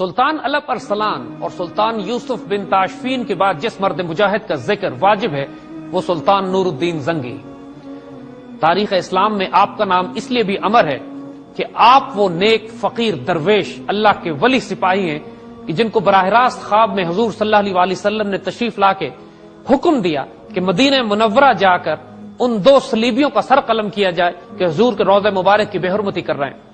سلطان الپ ارسلان اور سلطان یوسف بن تاشفین کے بعد جس مرد مجاہد کا ذکر واجب ہے وہ سلطان نور الدین زنگی۔ تاریخ اسلام میں آپ کا نام اس لیے بھی امر ہے کہ آپ وہ نیک فقیر درویش اللہ کے ولی سپاہی ہیں کہ جن کو براہ راست خواب میں حضور صلی اللہ علیہ وسلم نے تشریف لا کے حکم دیا کہ مدینہ منورہ جا کر ان دو صلیبیوں کا سر قلم کیا جائے کہ حضور کے روضہ مبارک کی بے حرمتی کر رہے ہیں۔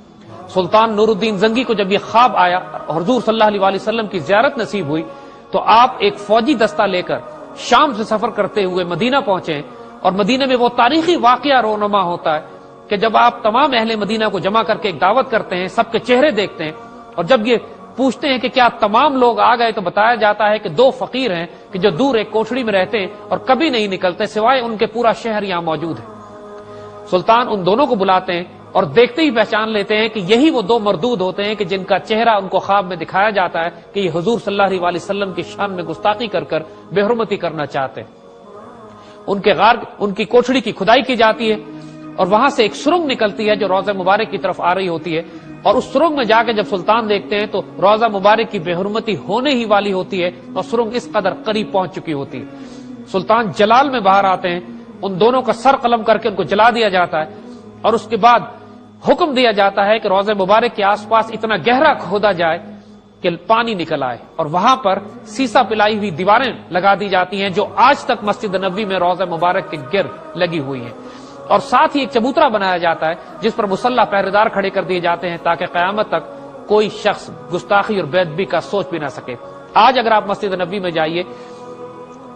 سلطان نور الدین زنگی کو جب یہ خواب آیا اور حضور صلی اللہ علیہ وسلم کی زیارت نصیب ہوئی تو آپ ایک فوجی دستہ لے کر شام سے سفر کرتے ہوئے مدینہ پہنچے، اور مدینہ میں وہ تاریخی واقعہ رونما ہوتا ہے کہ جب آپ تمام اہل مدینہ کو جمع کر کے ایک دعوت کرتے ہیں، سب کے چہرے دیکھتے ہیں، اور جب یہ پوچھتے ہیں کہ کیا تمام لوگ آ گئے تو بتایا جاتا ہے کہ دو فقیر ہیں کہ جو دور ایک کوٹھڑی میں رہتے ہیں اور کبھی نہیں نکلتے سوائے ان کے پورا شہر یہاں موجود ہے۔ سلطان ان دونوں کو بلاتے ہیں اور دیکھتے ہی پہچان لیتے ہیں کہ یہی وہ دو مردود ہوتے ہیں کہ جن کا چہرہ ان کو خواب میں دکھایا جاتا ہے کہ یہ حضور صلی اللہ علیہ وسلم کی شان میں گستاخی کر کر بے حرمتی کرنا چاہتے ہیں۔ ان کی کوٹھڑی کی کھدائی کی جاتی ہے اور وہاں سے ایک سرنگ نکلتی ہے جو روضہ مبارک کی طرف آ رہی ہوتی ہے، اور اس سرنگ میں جا کے جب سلطان دیکھتے ہیں تو روضہ مبارک کی بے حرمتی ہونے ہی والی ہوتی ہے اور سرنگ اس قدر قریب پہنچ چکی ہوتی ہے۔ سلطان جلال میں باہر آتے ہیں، ان دونوں کا سر قلم کر کے ان کو جلا دیا جاتا ہے، اور اس کے بعد حکم دیا جاتا ہے کہ روضہ مبارک کے آس پاس اتنا گہرا کھودا جائے کہ پانی نکل آئے، اور وہاں پر سیسا پلائی ہوئی دیواریں لگا دی جاتی ہیں جو آج تک مسجد نبوی میں روضہ مبارک کے گرد لگی ہوئی ہیں، اور ساتھ ہی ایک چبوترا بنایا جاتا ہے جس پر مسلح پہرے دار کھڑے کر دیے جاتے ہیں تاکہ قیامت تک کوئی شخص گستاخی اور بے ادبی کا سوچ بھی نہ سکے۔ آج اگر آپ مسجد نبوی میں جائیے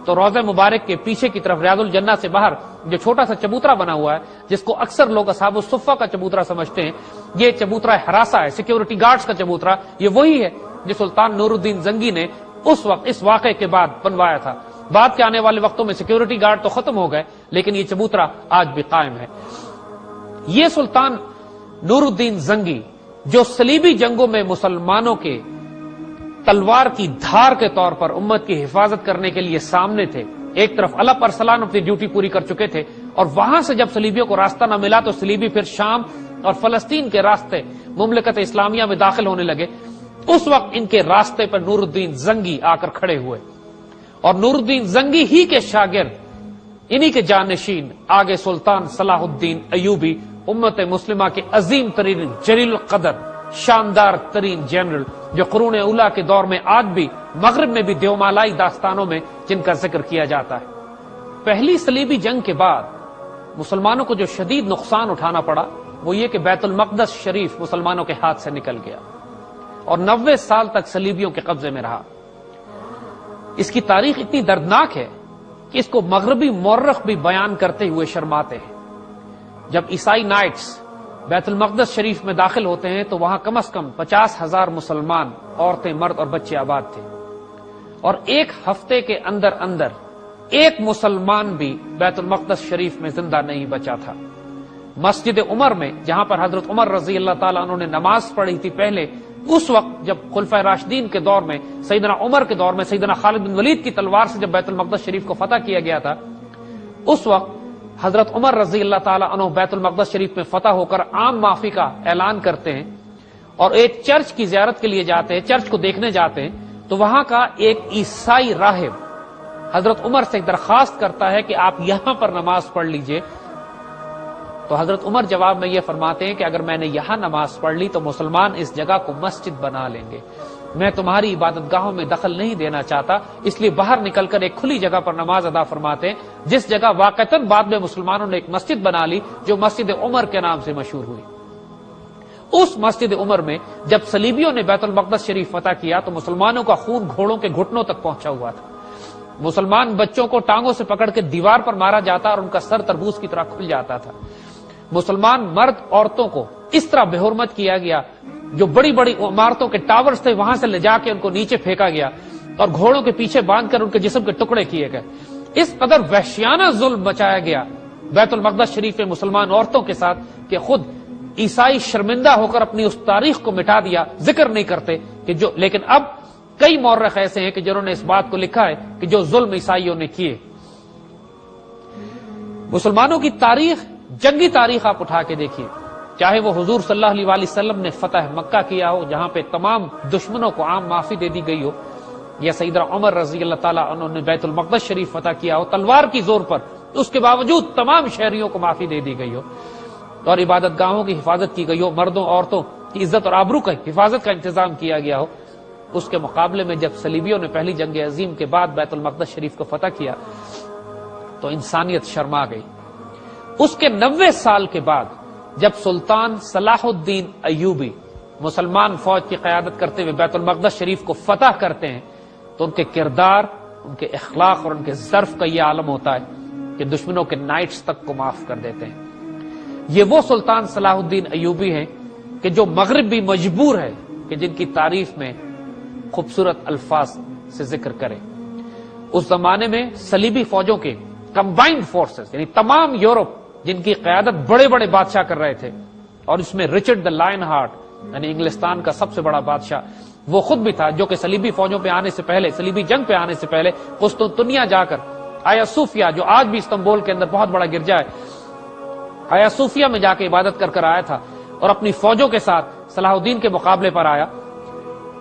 تو روضہ مبارک کے پیچھے کی طرف ریاض الجنہ سے باہر جو چھوٹا سا چبوترا بنا ہوا ہے جس کو اکثر لوگ اصحاب الصفہ کا چبوترا سمجھتے ہیں، یہ چبوترا ہراسا ہے، سیکیورٹی گارڈز کا چبوترا، یہ وہی ہے جو سلطان نور الدین زنگی نے اس وقت اس واقعے کے بعد بنوایا تھا۔ بعد کے آنے والے وقتوں میں سیکیورٹی گارڈ تو ختم ہو گئے لیکن یہ چبوترا آج بھی قائم ہے۔ یہ سلطان نور الدین زنگی جو صلیبی جنگوں میں مسلمانوں کے تلوار کی دھار کے طور پر امت کی حفاظت کرنے کے لیے سامنے تھے، ایک طرف الپ ارسلان اپنی ڈیوٹی پوری کر چکے تھے اور وہاں سے جب صلیبیوں کو راستہ نہ ملا تو صلیبی پھر شام اور فلسطین کے راستے مملکت اسلامیہ میں داخل ہونے لگے، اس وقت ان کے راستے پر نور الدین زنگی آ کر کھڑے ہوئے، اور نور الدین زنگی ہی کے شاگرد انہی کے جانشین آگے سلطان صلاح الدین ایوبی، امت مسلمہ کے عظیم ترین جلیل القدر شاندار ترین جنرل جو قرون اولیٰ کے دور میں آج بھی مغرب میں بھی دیومالائی داستانوں میں جن کا ذکر کیا جاتا ہے۔ پہلی صلیبی جنگ کے بعد مسلمانوں کو جو شدید نقصان اٹھانا پڑا وہ یہ کہ بیت المقدس شریف مسلمانوں کے ہاتھ سے نکل گیا اور 90 سال تک صلیبیوں کے قبضے میں رہا۔ اس کی تاریخ اتنی دردناک ہے کہ اس کو مغربی مورخ بھی بیان کرتے ہوئے شرماتے ہیں۔ جب عیسائی نائٹس بیت المقدس شریف میں داخل ہوتے ہیں تو وہاں کم از کم 50,000 مسلمان، عورتیں، مرد اور بچے آباد تھے، اور ایک ہفتے کے اندر اندر ایک مسلمان بھی بیت المقدس شریف میں زندہ نہیں بچا تھا۔ مسجد عمر میں جہاں پر حضرت عمر رضی اللہ تعالیٰ عنہ نے نماز پڑھی تھی پہلے، اس وقت جب خلفائے راشدین کے دور میں سیدنا عمر کے دور میں سیدنا خالد بن ولید کی تلوار سے جب بیت المقدس شریف کو فتح کیا گیا تھا، اس وقت حضرت عمر رضی اللہ تعالیٰ عنہ بیت المقدس شریف میں فتح ہو کر عام معافی کا اعلان کرتے ہیں اور ایک چرچ کی زیارت کے لیے جاتے ہیں، چرچ کو دیکھنے جاتے ہیں، تو وہاں کا ایک عیسائی راہب حضرت عمر سے درخواست کرتا ہے کہ آپ یہاں پر نماز پڑھ لیجئے، تو حضرت عمر جواب میں یہ فرماتے ہیں کہ اگر میں نے یہاں نماز پڑھ لی تو مسلمان اس جگہ کو مسجد بنا لیں گے، میں تمہاری عبادت گاہوں میں دخل نہیں دینا چاہتا، اس لیے باہر نکل کر ایک کھلی جگہ پر نماز ادا فرماتے ہیں، جس جگہ واقعتاً بعد میں مسلمانوں نے ایک مسجد بنا لی جو مسجد عمر کے نام سے مشہور ہوئی۔ اس مسجد عمر میں جب صلیبیوں نے بیت المقدس شریف فتح کیا تو مسلمانوں کا خون گھوڑوں کے گھٹنوں تک پہنچا ہوا تھا، مسلمان بچوں کو ٹانگوں سے پکڑ کے دیوار پر مارا جاتا اور ان کا سر تربوز کی طرح کھل جاتا تھا، مسلمان مرد عورتوں کو اس طرح بے حرمت کیا گیا، جو بڑی بڑی عمارتوں کے ٹاورز تھے وہاں سے لے جا کے ان کو نیچے پھینکا گیا اور گھوڑوں کے پیچھے باندھ کر ان کے جسم کے ٹکڑے کیے گئے۔ اس قدر وحشیانہ ظلم مچایا گیا بیت المقدس شریف میں مسلمان عورتوں کے ساتھ کہ خود عیسائی شرمندہ ہو کر اپنی اس تاریخ کو مٹا دیا، ذکر نہیں کرتے کہ جو، لیکن اب کئی مورخ ایسے ہیں کہ جنہوں نے اس بات کو لکھا ہے کہ جو ظلم عیسائیوں نے کیے۔ مسلمانوں کی تاریخ، جنگی تاریخ آپ اٹھا کے دیکھیے، چاہے وہ حضور صلی اللہ علیہ وآلہ وسلم نے فتح مکہ کیا ہو جہاں پہ تمام دشمنوں کو عام معافی دے دی گئی ہو، یا سیدنا عمر رضی اللہ تعالیٰ عنہ نے بیت المقدس شریف فتح کیا ہو تلوار کی زور پر، اس کے باوجود تمام شہریوں کو معافی دے دی گئی ہو، اور عبادت گاہوں کی حفاظت کی گئی ہو، مردوں عورتوں کی عزت اور آبرو کا حفاظت کا انتظام کیا گیا ہو، اس کے مقابلے میں جب صلیبیوں نے پہلی جنگ عظیم کے بعد بیت المقدس شریف کو فتح کیا تو انسانیت شرما گئی۔ اس کے 90 سال کے بعد جب سلطان صلاح الدین ایوبی مسلمان فوج کی قیادت کرتے ہوئے بیت المقدس شریف کو فتح کرتے ہیں تو ان کے کردار، ان کے اخلاق اور ان کے ظرف کا یہ عالم ہوتا ہے کہ دشمنوں کے نائٹس تک کو معاف کر دیتے ہیں۔ یہ وہ سلطان صلاح الدین ایوبی ہیں کہ جو مغرب بھی مجبور ہے کہ جن کی تعریف میں خوبصورت الفاظ سے ذکر کرے۔ اس زمانے میں صلیبی فوجوں کے کمبائنڈ فورسز یعنی تمام یورپ جن کی قیادت بڑے بڑے بادشاہ کر رہے تھے، اور اس میں رچرڈ دا لائن ہارٹ یعنی انگلستان کا سب سے بڑا بادشاہ وہ خود بھی تھا، جو کہ صلیبی فوجوں پہ آنے سے پہلے، صلیبی جنگ پہ آنے سے پہلے قسطنطنیہ جا کر آیا صوفیہ، جو آج بھی استنبول کے اندر بہت بڑا گرجا ہے، آیا صوفیہ میں جا کے عبادت کر کر آیا تھا اور اپنی فوجوں کے ساتھ صلاح الدین کے مقابلے پر آیا۔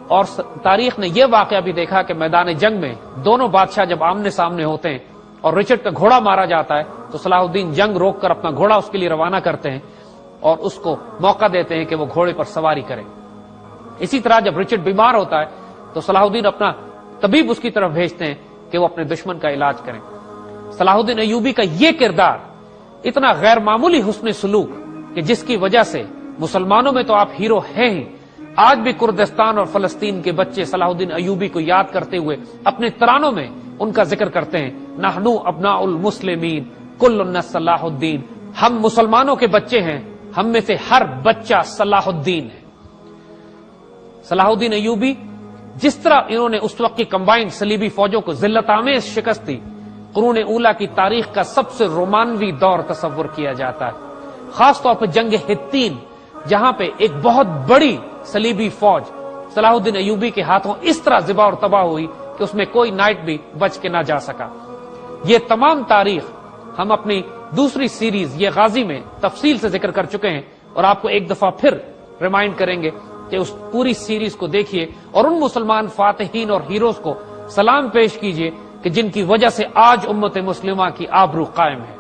اور تاریخ نے یہ واقعہ بھی دیکھا کہ میدان جنگ میں دونوں بادشاہ جب آمنے سامنے ہوتے ہیں اور رچرڈ کا گھوڑا مارا جاتا ہے تو صلاح الدین جنگ روک کر اپنا گھوڑا اس کے لیے روانہ کرتے ہیں اور اس کو موقع دیتے ہیں کہ وہ گھوڑے پر سواری کرے۔ اسی طرح جب رچرڈ بیمار ہوتا ہے تو صلاح الدین اپنا طبیب اس کی طرف بھیجتے ہیں کہ وہ اپنے دشمن کا علاج کریں۔ صلاح الدین ایوبی کا یہ کردار، اتنا غیر معمولی حسن سلوک کہ جس کی وجہ سے مسلمانوں میں تو آپ ہیرو ہیں ہی، آج بھی کردستان اور فلسطین کے بچے صلاح الدین ایوبی کو یاد کرتے ہوئے اپنے ترانوں میں ان کا ذکر کرتے ہیں۔ نحنو ابناء المسلمین کلنا صلاح الدین، ہم مسلمانوں کے بچے ہیں، ہم میں سے ہر بچہ صلاح الدین ہے۔ صلاح الدین ایوبی جس طرح انہوں نے اس وقت کی کمبائنڈ صلیبی فوجوں کو ذلت آمیز شکست دی، قرون اولیٰ کی تاریخ کا سب سے رومانوی دور تصور کیا جاتا ہے، خاص طور پہ جنگ حطین، جہاں پہ ایک بہت بڑی صلیبی فوج صلاح الدین ایوبی کے ہاتھوں اس طرح ذبح اور تباہ ہوئی کہ اس میں کوئی نائٹ بھی بچ کے نہ جا سکا۔ یہ تمام تاریخ ہم اپنی دوسری سیریز یہ غازی میں تفصیل سے ذکر کر چکے ہیں، اور آپ کو ایک دفعہ پھر ریمائنڈ کریں گے کہ اس پوری سیریز کو دیکھیے اور ان مسلمان فاتحین اور ہیروز کو سلام پیش کیجئے کہ جن کی وجہ سے آج امت مسلمہ کی آبرو قائم ہے۔